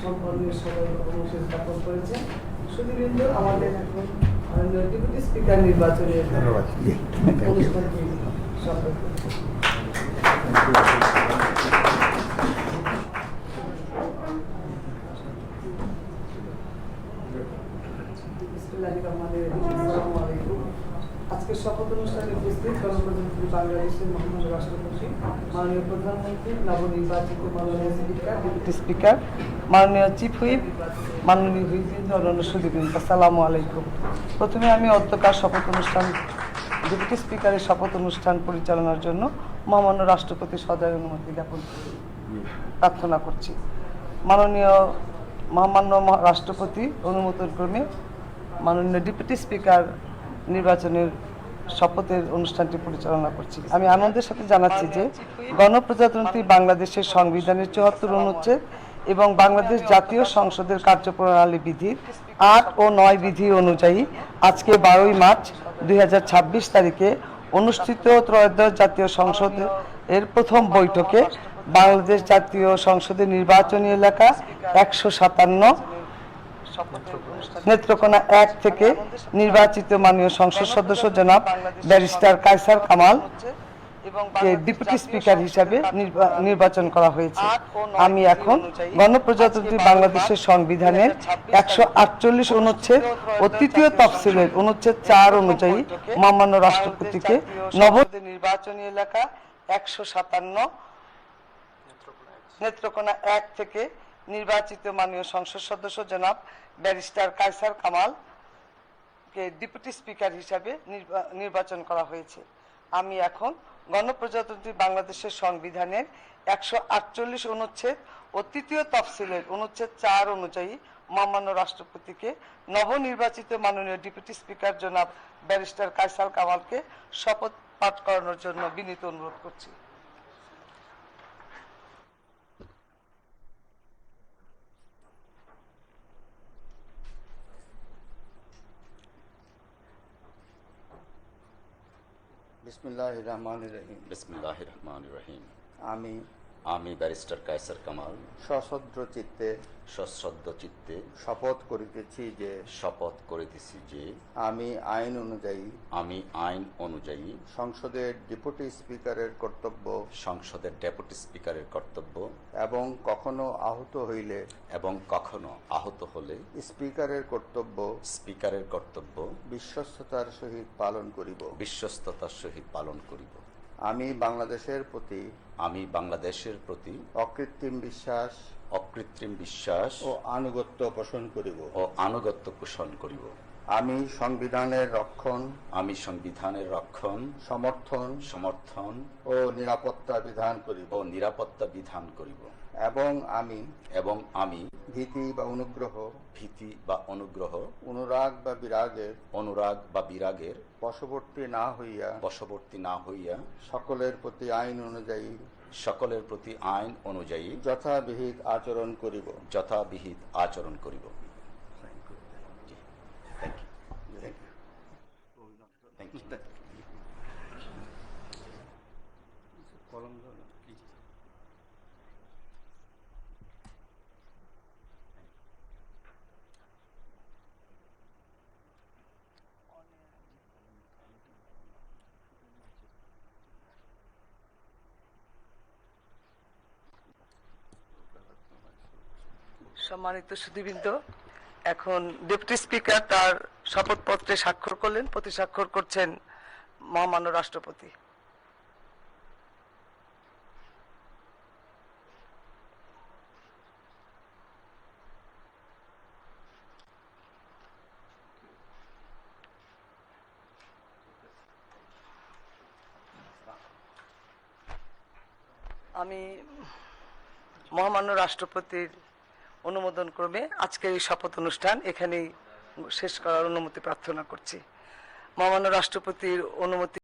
সম্পন্নের সবাই অনুষ্ঠান স্থাপন করেছেন। শুধুবৃন্দ আমাদের এখন ডেপুটি স্পিকার নির্বাচনের অনুষ্ঠানটি সফল করছে। আজকের শপথ অনুষ্ঠানে উপস্থিত গণপ্রজাতন্ত্রী বাংলাদেশের মহামান্য রাষ্ট্রপতি, মাননীয় প্রধানমন্ত্রী, নবনির্বাচিত মাননীয় স্পিকার, ডেপুটি স্পিকার, মাননীয় চিফ হুইপ, মাননীয় হুইপবৃন্দ, অন্যান্য সুধীবৃন্দ, আসসালামু আলাইকুম। প্রথমে আমি অধ্যকার শপথ অনুষ্ঠান ডেপুটি স্পিকারের শপথ অনুষ্ঠান পরিচালনার জন্য মহামান্য রাষ্ট্রপতির সদয় অনুমতি জ্ঞাপন প্রার্থনা করছি। মহামান্য রাষ্ট্রপতি অনুমোদন ক্রমে মাননীয় ডেপুটি স্পিকার নির্বাচনের শপথের অনুষ্ঠানটি পরিচালনা করছি। আমি আনন্দের সাথে জানাচ্ছি যে গণপ্রজাতন্ত্রী বাংলাদেশের সংবিধানের ৭৪ অনুচ্ছেদ এবং বাংলাদেশ জাতীয় সংসদের কার্যপ্রণালী বিধির ৮ ও ৯ বিধি অনুযায়ী আজকে ১২ই মার্চ ২০২৬ তারিখে অনুষ্ঠিত ত্রয়োদশ জাতীয় সংসদের প্রথম বৈঠকে বাংলাদেশ জাতীয় সংসদের নির্বাচনী এলাকা ১৫৭ নেত্রকোনা ১ থেকে নির্বাচিত মাননীয় সংসদ সদস্য জনাব barrister Kaiser Kamal deputy speaker হিসাবে নির্বাচন করা হয়েছে। আমি এখন গণপ্রজাতন্ত্রী বাংলাদেশের সংবিধানের ১৪৮ অনুচ্ছেদ ও তৃতীয় তফসিলের অনুচ্ছেদ ৪ অনুযায়ী মহামান্য রাষ্ট্রপতিকে নির্বাচনী এলাকা ১৫৭ নেত্রকোনা ১ থেকে নির্বাচিত মাননীয় সংসদ সদস্য জনাব barrister Kaiser Kamal deputy speaker হিসাবে নির্বাচন করা হয়েছে। আমি এখন গণপ্রজাতন্ত্রী বাংলাদেশের সংবিধানের ১৪৮ অনুচ্ছেদ ও তৃতীয় তফসিলের অনুচ্ছেদ ৪ অনুযায়ী মহামান্য রাষ্ট্রপতিকে নবনির্বাচিত মাননীয় ডেপুটি স্পিকার জনাব ব্যারিস্টার কায়সার কামালকে শপথ পাঠ করানোর জন্য বিনীত অনুরোধ করছি। বিসমিল্লাহির রহমানির রহিম। বিসমিল্লাহির রহমানির রহিম। আমি ব্যারিস্টার কায়সার কামাল সশ্রদ্ধ চিত্তে শপথ করিতেছি যে আমি আইন অনুযায়ী সংসদের ডেপুটি স্পিকারের কর্তব্য এবং কখনো আহত হলে স্পিকারের কর্তব্য বিশ্বস্ততার সহিত পালন করিব। আমি বাংলাদেশের প্রতি অকৃত্রিম বিশ্বাস ও আনুগত্য পোষণ করিব। আমি সংবিধানের রক্ষণ সমর্থন ও নিরাপত্তা বিধান করিব এবং আমি ভীতি বা অনুগ্রহ অনুরাগ বা বিরাগের বশবর্তী না হইয়া সকলের প্রতি আইন অনুযায়ী যথাবিহিত আচরণ করিব। সম্মানিত সুধীবৃন্দ, এখন ডেপুটি স্পিকার তার শপথপত্রে স্বাক্ষর করলেন। প্রতি স্বাক্ষর করছেন মহামান্য রাষ্ট্রপতি। আমি মহামান্য রাষ্ট্রপতির অনুমোদন ক্রমে আজকের এই শপথ অনুষ্ঠান এখানেই শেষ করার অনুমতি প্রার্থনা করছি। মহামান্য রাষ্ট্রপতির অনুমতি